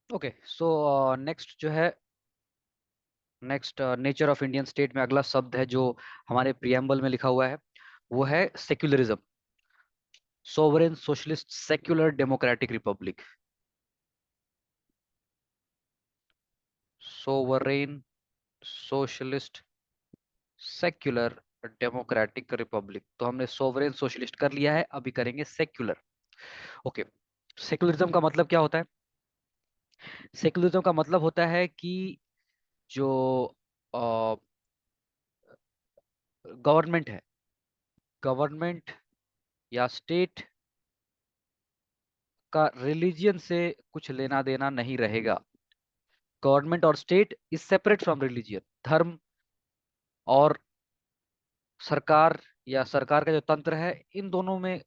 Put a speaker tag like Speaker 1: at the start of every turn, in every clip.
Speaker 1: Okay, so next जो है, next nature of Indian state में अगला शब्द है जो हमारे प्रियम्बल में लिखा हुआ है, वो है secularism. Sovereign socialist secular democratic Republic. Sovereign socialist secular democratic Republic. तो हमने सोवरेन सोशलिस्ट कर लिया है, अभी करेंगे सेक्युलर। ओके, सेक्युलरिज्म का मतलब क्या होता है? सेक्युलरिज्म का मतलब होता है कि जो गवर्नमेंट है, गवर्नमेंट या स्टेट का रिलीजियन से कुछ लेना देना नहीं रहेगा। गवर्नमेंट और state is separate from religion. धर्म और सरकार या सरकार का जो तंत्र है, इन दोनों में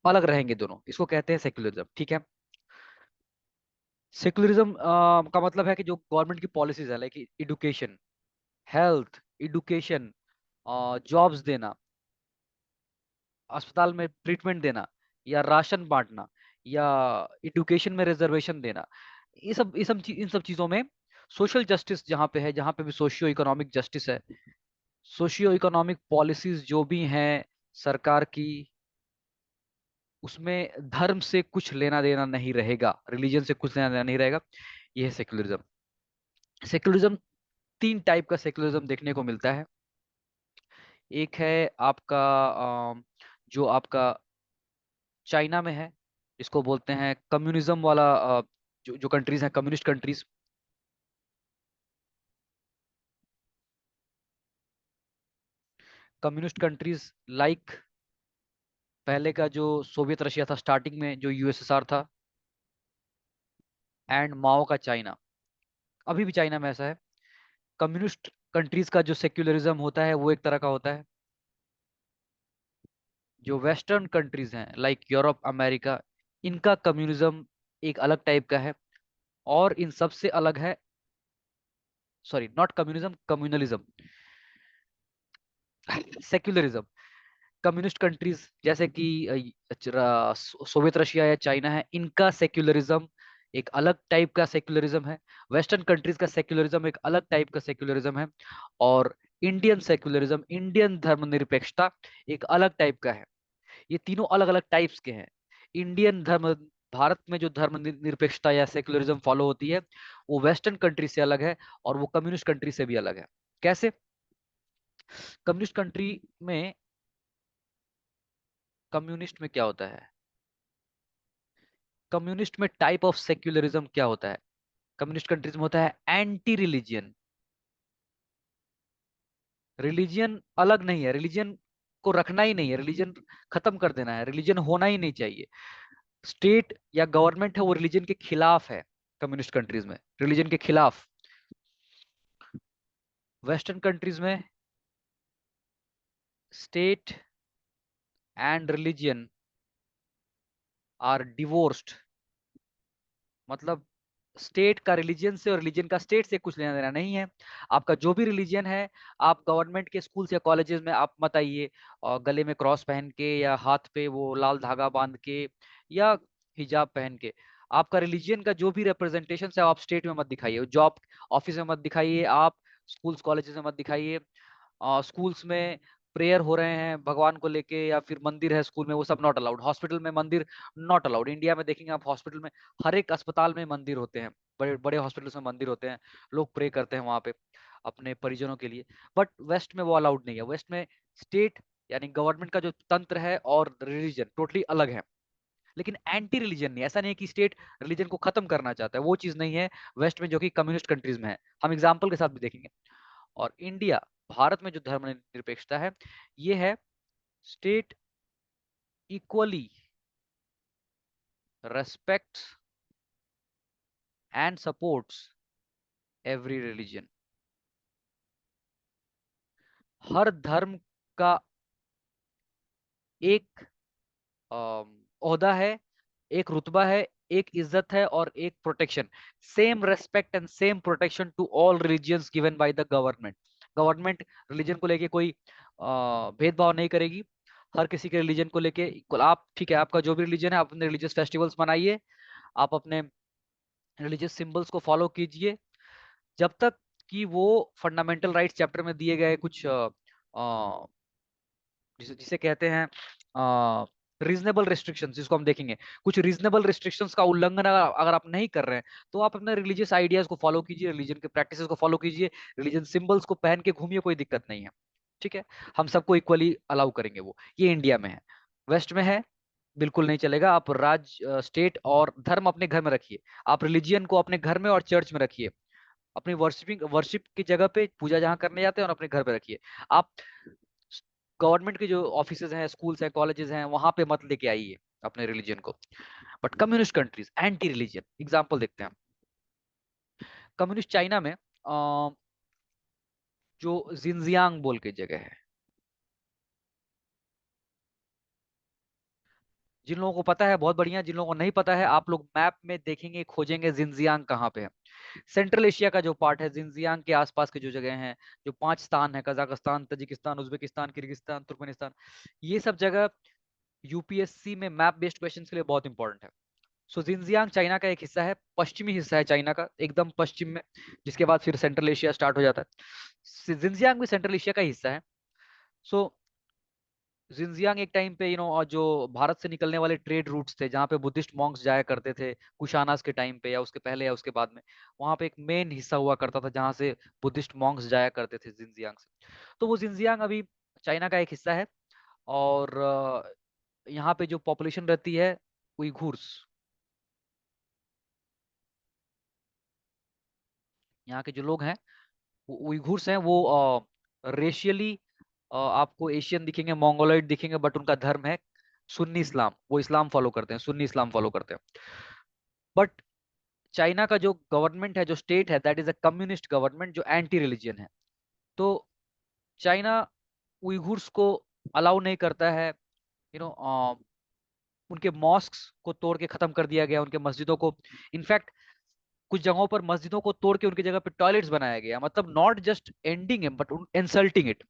Speaker 1: अलग रहेंगे दोनों, इसको कहते हैं सेक्युलरिज्म। ठीक है। सेक्युलरिज्म का मतलब है कि जो गवर्नमेंट की पॉलिसीज है, like education, health, education, jobs देना, अस्पताल में ट्रीटमेंट देना, या राशन बांटना, या एडुकेशन में रिजर्वेशन देना, इन सब चीजों में सोशल जस्टिस जहाँ पे है, जहाँ पे भी सोशियो इकोनॉमिक जस्टिस है, सोशियो इकोनॉमिक पॉलिसीज जो भी हैं सरकार की, उसमें धर्म से कुछ लेना देना नहीं रहेगा, रिलीजन से कुछ लेना देना नहीं रहेगा। यह है सेक्युलरिज्म। सेक्युलरिज्म, तीन टाइप का सेक्युलरिज्म देखने को मिलता है। एक है आपका जो आपका चाइना में है, इसको बोलते हैं कम्युनिज्म वाला। जो कंट्रीज हैं, communist countries, communist countries like पहले का जो सोवियत रशिया था स्टार्टिंग में, जो यूएसएसआर था, एंड माओ का चाइना। अभी भी चाइना में ऐसा है। कम्युनिस्ट कंट्रीज का जो सेक्युलरिज्म होता है वो एक तरह का होता है। जो वेस्टर्न कंट्रीज हैं लाइक यूरोप, अमेरिका, इनका कम्युनिज्म एक अलग टाइप का है। और इन सबसे अलग है, sorry, not communism, communalism, secularism. Communist countries जैसे कि सोवियत रशिया या चाइना है, इनका सेक्युलरिज्म एक अलग टाइप का सेक्युलरिज्म है। वेस्टर्न कंट्रीज का सेक्युलरिज्म एक अलग टाइप का सेक्युलरिज्म है। और इंडियन सेक्युलरिज्म, इंडियन धर्मनिरपेक्षता, एक अलग टाइप का है। ये तीनों अलग अलग टाइप्स के हैं। इंडियन धर्म, भारत में जो धर्म निरपेक्षता या सेक्युलरिज्म फॉलो होती है, वो वेस्टर्न कंट्री से अलग है, और वो कम्युनिस्ट कंट्री से भी अलग है। कैसे? कम्युनिस्ट कंट्री में, कम्युनिस्ट में क्या होता है, कम्युनिस्ट में टाइप ऑफ सेक्युलरिज्म क्या होता है? कम्युनिस्ट कंट्रीज में होता है एंटी रिलीजियन। रिलीजियन अलग नहीं है, रिलीजियन को रखना ही नहीं है, रिलीजन खत्म कर देना है, रिलीजन होना ही नहीं चाहिए। स्टेट या गवर्नमेंट है वो रिलीजन के खिलाफ है। कम्युनिस्ट कंट्रीज में रिलीजन के खिलाफ। वेस्टर्न कंट्रीज में state and religion are divorced. मतलब स्टेट का रिलीजन से और रिलीजन का स्टेट से कुछ लेना देना नहीं है। आपका जो भी रिलीजन है, आप गवर्नमेंट के स्कूल्स या कॉलेजेस में आप मत आइए और गले में क्रॉस पहन के, या हाथ पे वो लाल धागा बांध के, या हिजाब पहन के। आपका रिलीजन का जो भी रिप्रेजेंटेशन है, आप स्टेट में मत दिखाइए, जॉब ऑफिस में मत दिखाइए, आप स्कूल्स कॉलेजेस में मत दिखाइए। स्कूल्स में प्रेयर हो रहे हैं भगवान को लेके, या फिर मंदिर है स्कूल में, वो सब नॉट अलाउड। हॉस्पिटल में मंदिर नॉट अलाउड। इंडिया में देखेंगे आप, हॉस्पिटल में, हर एक अस्पताल में मंदिर होते हैं, बड़े बड़े हॉस्पिटल्स में मंदिर होते हैं, लोग प्रे करते हैं वहां पे अपने परिजनों के लिए। बट वेस्ट में वो अलाउड नहीं है। वेस्ट में स्टेट यानी गवर्नमेंट का जो तंत्र है और रिलीजन टोटली अलग है। लेकिन एंटी रिलीजन नहीं, ऐसा नहीं है कि स्टेट रिलीजन को खत्म करना चाहता है, वो चीज नहीं है वेस्ट में, जो कि कम्युनिस्ट कंट्रीज में है। हम एग्जाम्पल के साथ भी देखेंगे। और इंडिया, भारत में जो धर्मनिरपेक्षता है, ये है state equally respects and supports every religion. हर धर्म का एक ओहदा है, एक रुतबा है, एक इज्जत है, और एक protection. Same respect and same protection to all religions given by the government. Government religion को लेके कोई भेदभाव नहीं करेगी। हर किसी के रिलीजन को लेके इक्वल। आप ठीक है, आपका जो भी रिलीजन है, आप अपने रिलीजियस फेस्टिवल्स मनाइए, आप अपने रिलीजियस सिंबल्स को फॉलो कीजिए जब तक कि वो फंडामेंटल राइट्स चैप्टर में दिए गए कुछ जिसे जिसे कहते हैं रीजनेबल रिस्ट्रिक्शंस, जिसको हम देखेंगे, कुछ रीजनेबल रिस्ट्रिक्शंस का उल्लंघन अगर आप नहीं कर रहे हैं तो आप अपने रिलीजियस आइडियाज को फॉलो कीजिए, रिलीजन के प्रैक्टिसेस को फॉलो कीजिए, रिलीजन सिंबल्स को पहन के घूमिए, कोई दिक्कत नहीं है। ठीक है, हम सबको इक्वली अलाउ करेंगे। वो ये इंडिया में है, वेस्ट में है बिल्कुल नहीं चलेगा। आप राज्य, स्टेट और धर्म अपने घर में रखिए, आप रिलीजियन को अपने घर में और चर्च में रखिए, अपनी वर्शिप की जगह पे पूजा जहां करने जाते हैं और अपने घर पे रखिए। आप गवर्नमेंट के जो ऑफिसेज हैं, स्कूल्स हैं, कॉलेजेस हैं, वहां पे मत लेके आइए अपने रिलीजन को। But communist countries anti religion, example देखते हैं। कम्युनिस्ट चाइना में जो जिनजियांग बोल के जगह है, जिन लोगों को पता है बहुत बढ़िया, जिन लोगों को नहीं पता है आप लोग मैप में देखेंगे, खोजेंगे जिनजियांग कहाँ पे है। सेंट्रल एशिया का जो पार्ट है, जिनजियांग के आसपास के जो जगह हैं, जो 5 स्थान है, Kazakhstan, Tajikistan, Uzbekistan, Kyrgyzstan, Turkmenistan, ये सब जगह यूपीएससी में मैप बेस्ड क्वेश्चन के लिए बहुत इंपॉर्टेंट है। सो जिनजियांग चाइना का एक हिस्सा है, पश्चिमी हिस्सा है चाइना का, एकदम पश्चिम में, जिसके बाद फिर सेंट्रल एशिया स्टार्ट हो जाता है। जिनजियांग भी सेंट्रल एशिया का हिस्सा है। सो जिनजियांग एक टाइम पे और जो भारत से निकलने वाले ट्रेड रूट्स थे, जहाँ पे बुद्धिस्ट मॉन्क्स जाया करते थे कुशानास के टाइम पे, या उसके पहले या उसके बाद में, वहाँ पे एक मेन हिस्सा हुआ करता था जहाँ से बुद्धिस्ट मॉन्क्स जाया करते थे जिनजियांग से। तो वो जिनजियांग अभी चाइना का एक हिस्सा है। और यहाँ पे जो पॉपुलेशन रहती है, उइघुर्स, यहाँ के जो लोग हैं वो उइघुर्स हैं। वो रेशियली आपको एशियन दिखेंगे, मंगोलॉइड दिखेंगे, बट उनका धर्म है सुन्नी इस्लाम, वो इस्लाम फॉलो करते हैं, सुन्नी इस्लाम फॉलो करते हैं। बट चाइना का जो गवर्नमेंट है, जो स्टेट है, that is a communist government जो एंटी रिलीजियन है। तो चाइना उइघुर्स को अलाउ नहीं करता है, यू नो उनके मॉस्क्स को तोड़ के खत्म कर दिया गया, उनके मस्जिदों को। इनफैक्ट कुछ जगहों पर मस्जिदों को तोड़ के उनकी जगह पे टॉयलेट्स बनाया गया, मतलब नॉट जस्ट एंडिंग है बट इंसल्टिंग इट।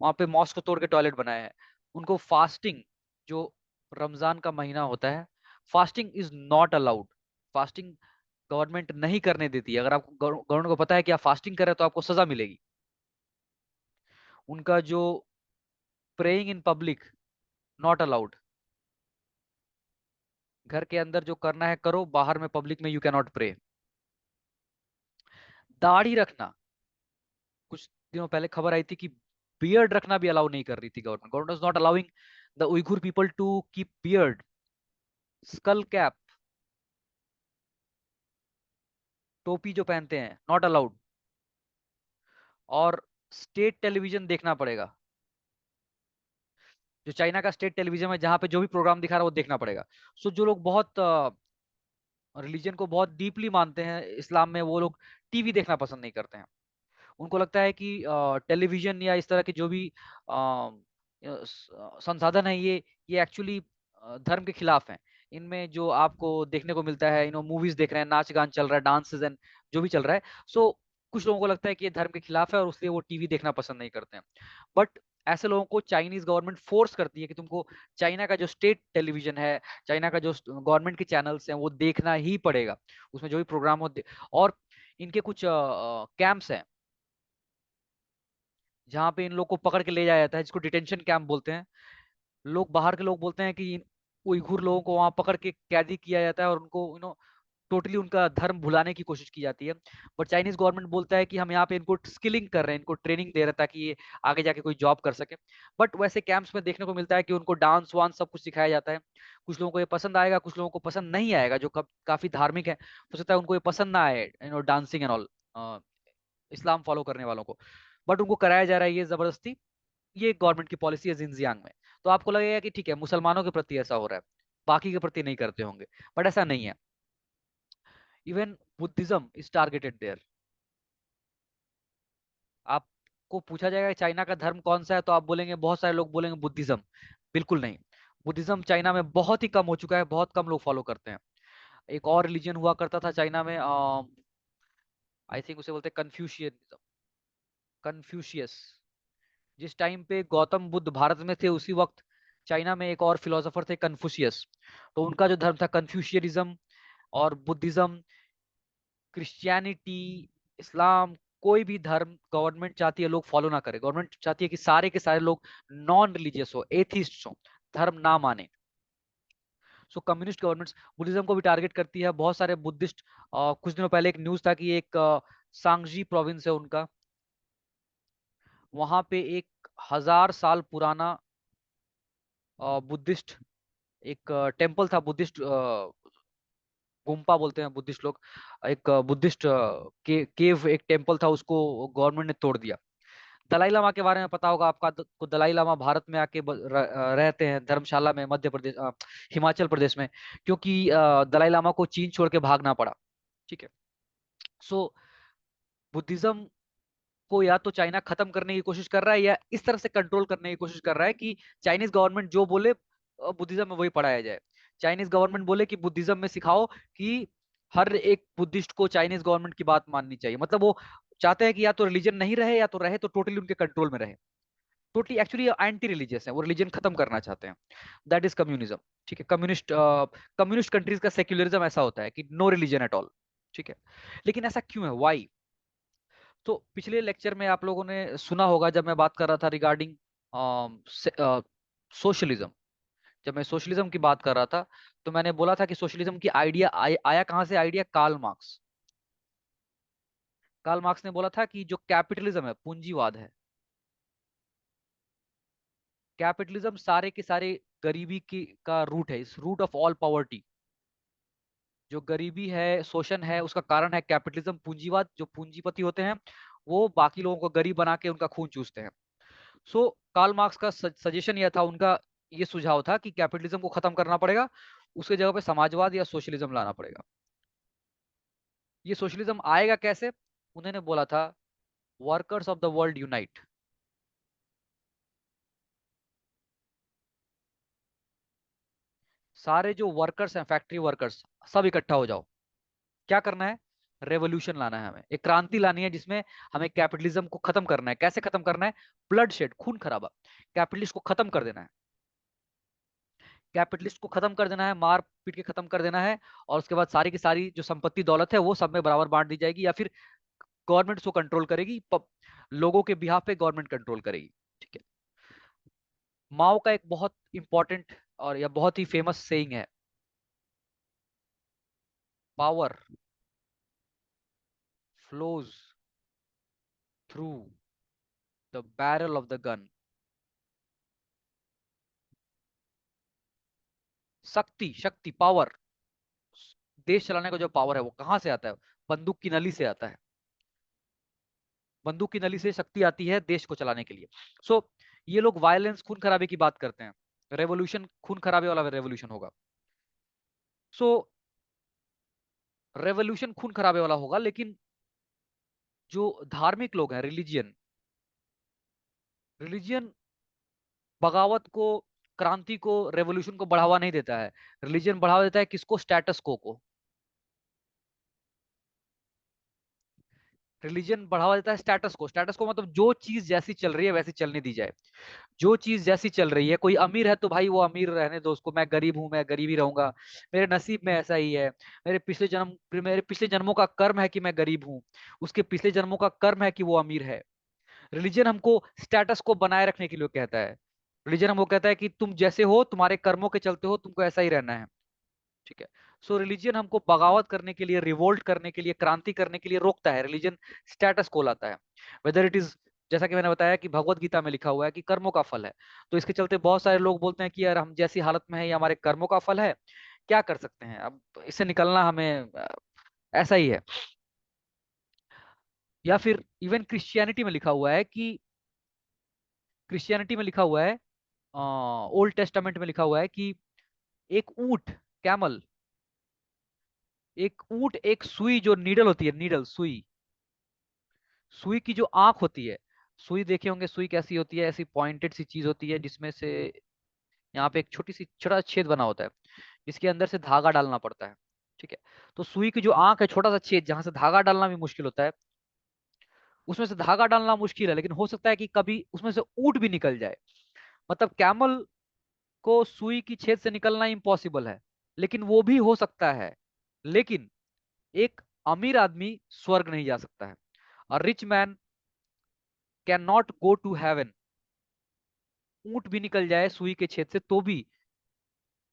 Speaker 1: वहां पे मॉस्क को तोड़ के टॉयलेट बनाया है। उनको फास्टिंग, जो रमजान का महीना होता है, fasting is not allowed. Fasting government नहीं करने देती है। अगर आपको गवर्नमेंट को पता है कि आप फास्टिंग कर रहे हैं तो आपको सजा मिलेगी। उनका जो praying in public, not allowed. घर के अंदर जो करना है करो, बाहर में पब्लिक में यू कैन नॉट प्रे। दाढ़ी रखना, कुछ दिनों पहले खबर आई थी कि बियर्ड रखना भी अलाउ नहीं कर रही थी government. Government is not allowing the Uighur people to keep beard, skull cap, टोपी जो पहनते हैं, नॉट अलाउड। और स्टेट टेलीविजन देखना पड़ेगा, जो चाइना का स्टेट टेलीविजन है, जहां पे जो भी प्रोग्राम दिखा रहा है वो देखना पड़ेगा। सो जो लोग बहुत रिलीजन को बहुत डीपली मानते हैं इस्लाम में, वो लोग टीवी देखना पसंद नहीं करते हैं। उनको लगता है कि टेलीविजन या इस तरह के जो भी संसाधन है, ये एक्चुअली धर्म के खिलाफ हैं। इनमें जो आपको देखने को मिलता है, मूवीज देख रहे हैं, नाच गान चल रहा है, डांसेस एंड जो भी चल रहा है, सो कुछ लोगों को लगता है कि ये धर्म के खिलाफ है और इसलिए वो टीवी देखना पसंद नहीं करते हैं। बट ऐसे लोगों को चाइनीज गवर्नमेंट फोर्स करती है कि तुमको चाइना का जो स्टेट टेलीविजन है, चाइना का जो गवर्नमेंट के चैनल्स हैं, वो देखना ही पड़ेगा। उसमें जो भी प्रोग्राम हो और इनके कुछ कैंप्स हैं जहाँ पे इन लोग को पकड़ के ले जाया जाता है, जिसको डिटेंशन कैंप बोलते हैं। लोग, बाहर के लोग बोलते हैं कि उइघुर लोगों को वहां पकड़ के कैदी किया जाता है और उनको टोटली उनका धर्म भुलाने की कोशिश की जाती है। बट चाइनीज गवर्नमेंट बोलता है कि हम यहाँ पे इनको स्किलिंग कर रहे हैं, इनको ट्रेनिंग दे रहे हैं ताकि ये आगे जाके कोई जॉब कर सके। बट वैसे कैंप्स में देखने को मिलता है कि उनको डांस वांस सब कुछ सिखाया जाता है। कुछ लोगों को ये पसंद आएगा, कुछ लोगों को पसंद नहीं आएगा, जो काफी धार्मिक है, हो सकता है उनको ये पसंद ना आए, dancing and all, Islam follow करने वालों को। बट उनको कराया जा रहा है ये जबरदस्ती। ये गवर्नमेंट की पॉलिसी है जिनजियांग में। तो आपको लगेगा कि ठीक है, मुसलमानों के प्रति ऐसा हो रहा है, बाकी के प्रति नहीं करते होंगे, बट ऐसा नहीं है। Even Buddhism is targeted there. आपको पूछा जाएगा कि चाइना का धर्म कौन सा है, तो आप बोलेंगे, बहुत सारे लोग बोलेंगे बुद्धिज्म। बिल्कुल नहीं। बुद्धिज्म चाइना में बहुत ही कम हो चुका है, बहुत कम लोग फॉलो करते हैं। एक और रिलीजन हुआ करता था चाइना में, आई थिंक उसे बोलते हैं कन्फ्यूशियनिज्म, कन्फ्यूशियस। जिस टाइम पे गौतम बुद्ध भारत में थे, उसी वक्त चाइना में एक और फिलोसोफर थे, कन्फ्यूशियस। तो उनका जो धर्म था कन्फ्यूशियनिज्म और बुद्धिज्म, क्रिश्चियनिटी, इस्लाम, कोई भी धर्म गवर्नमेंट चाहती है लोग फॉलो ना करे। गवर्नमेंट चाहती है कि सारे के सारे लोग नॉन रिलीजियस हो, एथिस्ट हो, धर्म ना माने। सो कम्युनिस्ट गवर्नमेंट्स बुद्धिज्म को भी टारगेट करती है। बहुत सारे बुद्धिस्ट, कुछ दिनों पहले एक न्यूज था कि एक सांगजी प्रोविंस है उनका, वहां पे 1,000 साल पुराना बुद्धिस्ट एक टेम्पल था, बुद्धिस्ट गुम्पा बोलते हैं बुद्धिस्ट लोग, एक बुद्धिस्ट केव, एक टेम्पल था, उसको गवर्नमेंट ने तोड़ दिया। दलाई लामा के बारे में पता होगा आपका को, दलाई लामा भारत में आके रहते हैं धर्मशाला में, मध्य प्रदेश, हिमाचल प्रदेश में, क्योंकि दलाई लामा को चीन छोड़ के भागना पड़ा। ठीक है। सो बुद्धिज्म को या तो चाइना खत्म करने की कोशिश कर रहा है, या इस तरह से कंट्रोल करने की कोशिश कर रहा है कि चाइनीज गवर्नमेंट जो बोले बुद्धिज्म में वही पढ़ाया जाए। चाइनीज गवर्नमेंट बोले कि बुद्धिज्म में सिखाओ कि हर एक बुद्धिस्ट को चाइनीज गवर्नमेंट की बात माननी चाहिए। मतलब वो चाहते हैं कि या तो रिलीजन नहीं रहे, या तो रहे तो टोटली उनके कंट्रोल में रहे। टोटली एक्चुअली एंटी रिलीजियस है, वो रिलीजन खत्म करना चाहते हैं। That is communism. ठीक है। कम्युनिस्ट कंट्रीज का सेक्युलरिज्म ऐसा होता है कि नो रिलीजन एट ऑल। ठीक है। लेकिन ऐसा क्यों है, वाई? तो पिछले लेक्चर में आप लोगों ने सुना होगा जब मैं बात कर रहा था रिगार्डिंग सोशलिज्म। जब मैं सोशलिज्म की बात कर रहा था तो मैंने बोला था कि सोशलिज्म की आइडिया आया कहां से? Idea Karl Marx. Karl Marx ने बोला था कि जो कैपिटलिज्म है, पूंजीवाद है, कैपिटलिज्म सारे के सारे गरीबी की का रूट है, इस रूट ऑफ ऑल पॉवर्टी। जो गरीबी है, शोषण है, उसका कारण है कैपिटलिज्म, पूंजीवाद। जो पूंजीपति होते हैं वो बाकी लोगों को गरीब बना के उनका खून चूसते हैं। सो कार्ल मार्क्स का सजेशन यह था, उनका ये सुझाव था कि कैपिटलिज्म को खत्म करना पड़ेगा, उसके जगह पे समाजवाद या सोशलिज्म लाना पड़ेगा। ये सोशलिज्म आएगा कैसे? उन्होंने बोला था workers of the world unite. सारे जो वर्कर्स हैं, फैक्ट्री वर्कर्स, सब इकट्ठा हो जाओ। क्या करना है? रेवोल्यूशन लाना है, हमें एक क्रांति लानी है जिसमें हमें कैपिटलिज्म को खत्म करना है। कैसे खत्म करना है? ब्लड शेड, खून खराबा, कैपिटलिस्ट को खत्म कर देना है। कैपिटलिस्ट को खत्म कर देना है, मार पीट के खत्म कर देना है। और उसके बाद सारी की सारी जो संपत्ति दौलत है वो सब में बराबर बांट दी जाएगी, या फिर गवर्नमेंट उसको कंट्रोल करेगी, लोगों के बिहाफ पे गवर्नमेंट कंट्रोल करेगी। ठीक है। माओ का एक बहुत इंपॉर्टेंट और या बहुत ही फेमस सेइंग है, power flows through the barrel of the gun. शक्ति, शक्ति, पावर, देश चलाने का जो पावर है वो कहां से आता है? बंदूक की नली से आता है। बंदूक की नली से शक्ति आती है देश को चलाने के लिए। सो ये लोग वायलेंस, खून खराबे की बात करते हैं। रेवोल्यूशन खून खराबे वाला रेवोल्यूशन होगा। सो रेवोल्यूशन खून खराबे वाला होगा, लेकिन जो धार्मिक लोग हैं, रिलीजियन, रिलीजियन बगावत को, क्रांति को, रेवोल्यूशन को बढ़ावा नहीं देता है। रिलीजन बढ़ावा देता है किसको? स्टेटस को। रिलीजन बढ़ावा देता है स्टेटस को। स्टेटस को मतलब जो चीज जैसी चल रही है वैसी चलने दी जाए। जो चीज जैसी चल रही है, कोई अमीर है तो भाई वो अमीर रहने दो उसको, मैं गरीब हूं, मैं गरीब ही रहूंगा, मेरे नसीब में ऐसा ही है, मेरे पिछले जन्मों का कर्म है कि मैं गरीब हूं, उसके पिछले जन्मों का कर्म है कि वो अमीर है। रिलीजन हमको स्टेटस को बनाए रखने के लिए कहता है। रिलीजन हमको कहता है कि तुम जैसे हो, तुम्हारे कर्मों के चलते हो, तुमको ऐसा ही रहना है। ठीक है। सो रिलीजन हमको बगावत करने के लिए, रिवोल्ट करने के लिए, क्रांति करने के लिए रोकता है। रिलीजन स्टेटस को लाता है। वेदर इट इज, जैसा कि मैंने बताया कि भगवत गीता में लिखा हुआ है कि कर्मों का फल है। तो इसके चलते बहुत सारे लोग बोलते हैं कि यार हम जैसी हालत में है ये हमारे कर्मों का फल है, क्या कर सकते हैं अब, इससे निकलना हमें ऐसा ही है। या फिर इवन क्रिश्चियनिटी में लिखा हुआ है कि, क्रिश्चियनिटी में लिखा हुआ है, ओल्ड टेस्टामेंट में लिखा हुआ है कि एक ऊंट, कैमल, एक ऊंट, एक सुई जो नीडल होती है, नीडल, सुई, सुई की जो आंख होती है, सुई देखे होंगे, सुई कैसी होती है? ऐसी पॉइंटेड सी चीज होती है जिसमें से यहाँ पे एक छोटा छेद बना होता है, जिसके अंदर से धागा डालना पड़ता है। ठीक है। तो सुई की जो आंख है, छोटा सा छेद जहां से धागा डालना भी मुश्किल होता है, उसमें से धागा डालना मुश्किल है, लेकिन हो सकता है कि कभी उसमें से ऊंट भी निकल जाए। मतलब कैमल को सुई की छेद से निकलना इम्पॉसिबल है, लेकिन वो भी हो सकता है। लेकिन एक अमीर आदमी स्वर्ग नहीं जा सकता है। A rich man can not go to heaven. ऊंट भी निकल जाए सुई के छेद से तो भी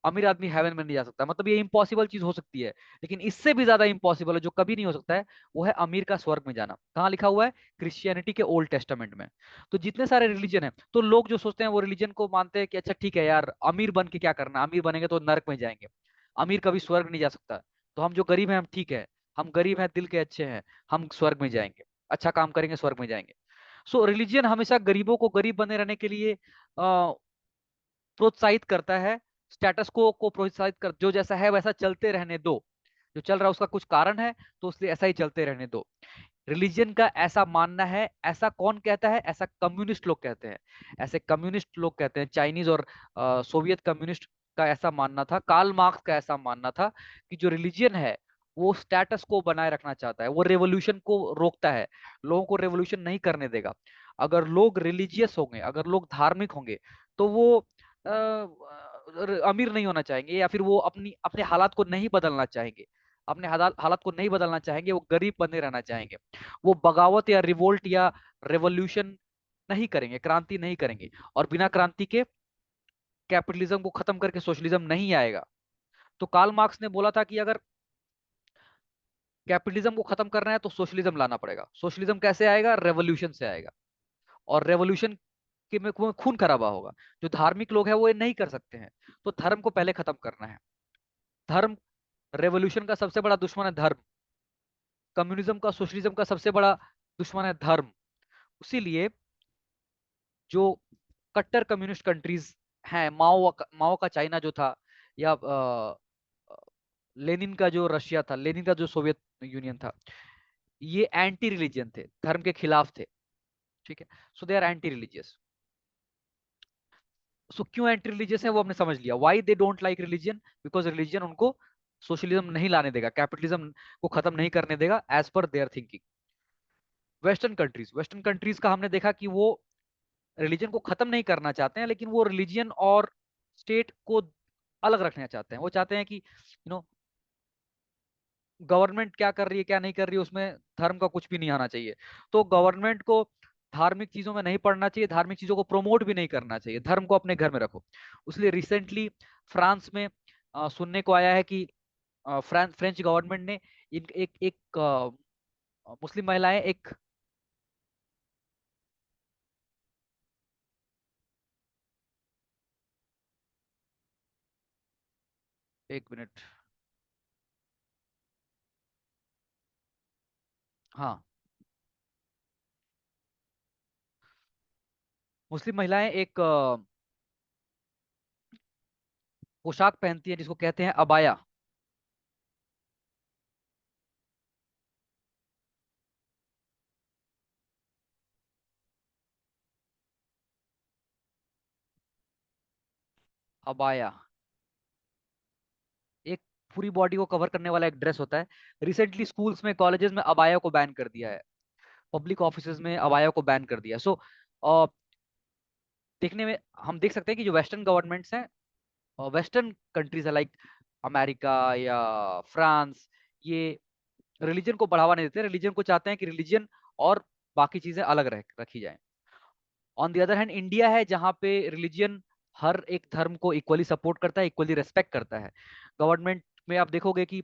Speaker 1: अमीर आदमी हेवन में नहीं जा सकता। मतलब ये इम्पॉसिबल चीज हो सकती है, लेकिन इससे भी ज्यादा इम्पॉसिबल है जो कभी नहीं हो सकता है, वो है अमीर का स्वर्ग में जाना। कहाँ लिखा हुआ है? क्रिश्चियनिटी के ओल्ड टेस्टामेंट में। तो जितने सारे रिलीजन है, तो लोग जो सोचते हैं वो रिलीजन को मानते हैं कि अच्छा ठीक है यार, अमीर बन के क्या करना, अमीर बनेंगे तो नरक में जाएंगे, अमीर कभी स्वर्ग नहीं जा सकता, तो हम जो गरीब हैं हम ठीक है, हम गरीब हैं दिल के अच्छे हैं, हम स्वर्ग में जाएंगे, अच्छा काम करेंगे स्वर्ग में जाएंगे। सो रिलीजियन हमेशा गरीबों को गरीब बने रहने के लिए प्रोत्साहित करता है। स्टेटस को प्रोत्साहित कर, जो जैसा है वैसा चलते रहने दो, जो चल रहा है उसका कुछ कारण है तो उसलिए ऐसा ही चलते रहने दो। रिलीजन का ऐसा मानना है। ऐसा कौन कहता है? ऐसा कम्युनिस्ट लोग कहते हैं। ऐसे कम्युनिस्ट लोग कहते हैं, चाइनीज और सोवियत कम्युनिस्ट का ऐसा मानना था, कार्ल मार्क्स का ऐसा मानना था कि जो रिलीजन है वो स्टेटस को बनाए रखना चाहता है, वो रेवोल्यूशन को रोकता है, लोगों को रेवोल्यूशन नहीं करने देगा। अगर लोग रिलीजियस होंगे, अगर लोग धार्मिक होंगे, तो वो अमीर नहीं होना चाहेंगे, या फिर वो अपनी अपने हालात को नहीं बदलना चाहेंगे, अपने हालात को नहीं बदलना चाहेंगे, वो गरीब बने रहना चाहेंगे। वो बगावत या रिवोल्ट या रेवोल्यूशन नहीं करेंगे, क्रांति नहीं करेंगे। और बिना क्रांति के कैपिटलिज्म को खत्म करके सोशलिज्म नहीं आएगा। तो कार्ल मार्क्स ने बोला था कि अगर कैपिटलिज्म को खत्म करना है तो सोशलिज्म लाना पड़ेगा। सोशलिज्म कैसे आएगा? रेवोल्यूशन से आएगा। और रेवोल्यूशन के में खून खराबा होगा। जो धार्मिक लोग हैं वो ये नहीं कर सकते हैं, तो धर्म को पहले खत्म करना है। धर्म, रेवोल्यूशन का सबसे बड़ा दुश्मन है धर्म। कम्युनिज्म का, सोशलिज्म का सबसे बड़ा दुश्मन है धर्म। इसीलिए जो कट्टर कम्युनिस्ट कंट्रीज हैं, माओ का चाइना जो था, या लेनिन का जो रशिया था, लेनिन का जो सोवियत यूनियन था, ये एंटी रिलीजियन थे, धर्म के खिलाफ थे। ठीक है, सो दे आर एंटी रिलीजियस। सो क्यों एंटी रिलीजियस है वो हमने समझ लिया। Why they don't like religion? Because religion उनको सोशलिज्म नहीं लाने देगा, कैपिटलिज्म को खत्म नहीं करने देगा, as per there thinking. Western countries का हमने देखा कि वो रिलीजन को खत्म नहीं करना चाहते हैं, लेकिन वो रिलीजन और स्टेट को अलग रखना चाहते हैं। वो चाहते हैं कि गवर्नमेंट क्या कर रही है क्या नहीं कर रही है उसमें धर्म का कुछ भी नहीं आना चाहिए। तो गवर्नमेंट को धार्मिक चीजों में नहीं पढ़ना चाहिए, धार्मिक चीजों को प्रमोट भी नहीं करना चाहिए, धर्म को अपने घर में रखो। इसलिए रिसेंटली फ्रांस में सुनने को आया है कि फ्रेंच गवर्नमेंट ने एक मुस्लिम महिलाएं, एक मिनट, हाँ, मुस्लिम महिलाएं एक पोशाक पहनती है जिसको कहते हैं अबाया। अबाया एक पूरी बॉडी को कवर करने वाला एक ड्रेस होता है। रिसेंटली स्कूल्स में, कॉलेजेस में अबाया को बैन कर दिया है, पब्लिक ऑफिसेज में अबाया को बैन कर दिया। सो देखने में हम देख सकते हैं कि जो वेस्टर्न गवर्नमेंट्स हैं, वेस्टर्न कंट्रीज है लाइक अमेरिका या फ्रांस, ये रिलीजन को बढ़ावा नहीं देते, रिलीजन को चाहते हैं कि रिलीजन और बाकी चीजें अलग रखी जाएं। On the other hand India है जहाँ पे रिलीजियन हर एक धर्म को इक्वली सपोर्ट करता है, इक्वली रेस्पेक्ट करता है। गवर्नमेंट में आप देखोगे कि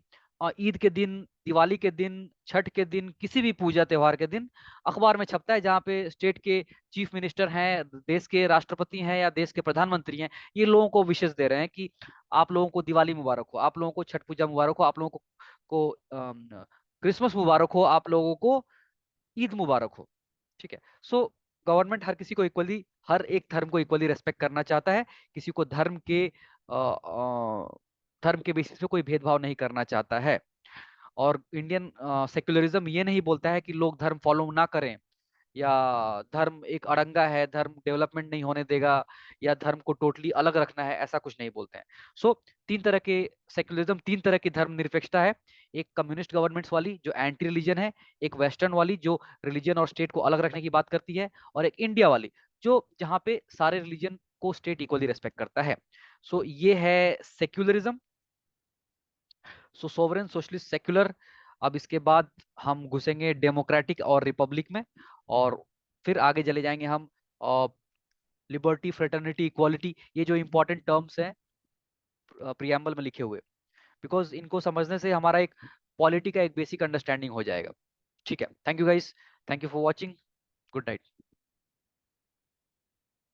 Speaker 1: ईद के दिन, दिवाली के दिन, छठ के दिन, किसी भी पूजा त्योहार के दिन अखबार में छपता है, जहाँ पे स्टेट के चीफ मिनिस्टर हैं, देश के राष्ट्रपति हैं या देश के प्रधानमंत्री हैं, ये लोगों को विशेष दे रहे हैं कि आप लोगों को दिवाली मुबारक हो, आप लोगों को छठ पूजा मुबारक हो, आप लोगों को क्रिसमस मुबारक हो, आप लोगों को ईद मुबारक हो। ठीक है। सो गवर्नमेंट हर किसी को इक्वली, हर एक धर्म को इक्वली रेस्पेक्ट करना चाहता है, किसी को धर्म के बेसिस पे कोई भेदभाव नहीं करना चाहता है। और इंडियन सेक्युलरिज्म ये नहीं बोलता है कि लोग धर्म फॉलो ना करें, या धर्म एक अड़ंगा है, धर्म डेवलपमेंट नहीं होने देगा, या धर्म को टोटली अलग रखना है, ऐसा कुछ नहीं बोलते हैं। सो तीन तरह के सेक्युलरिज्म, तीन तरह की धर्म निरपेक्षता है। एक कम्युनिस्ट गवर्नमेंट्स वाली जो एंटी रिलीजन है, एक वेस्टर्न वाली जो रिलीजन और स्टेट को अलग रखने की बात करती है, और एक इंडिया वाली जो जहाँ पे सारे रिलीजन को स्टेट इक्वली रेस्पेक्ट करता है। ये है सेक्युलरिज्म। सो सोवरेन, सोशलिस्ट, सेक्युलर, अब इसके बाद हम घुसेंगे डेमोक्रेटिक और रिपब्लिक में, और फिर आगे चले जाएंगे हम लिबर्टी, फ्रेटर्निटी, इक्वालिटी, ये जो इंपॉर्टेंट टर्म्स हैं प्रियम्बल में लिखे हुए, बिकॉज इनको समझने से हमारा एक पॉलिटी का एक बेसिक अंडरस्टैंडिंग हो जाएगा। ठीक है, thank you guys, thank you for watching, good night.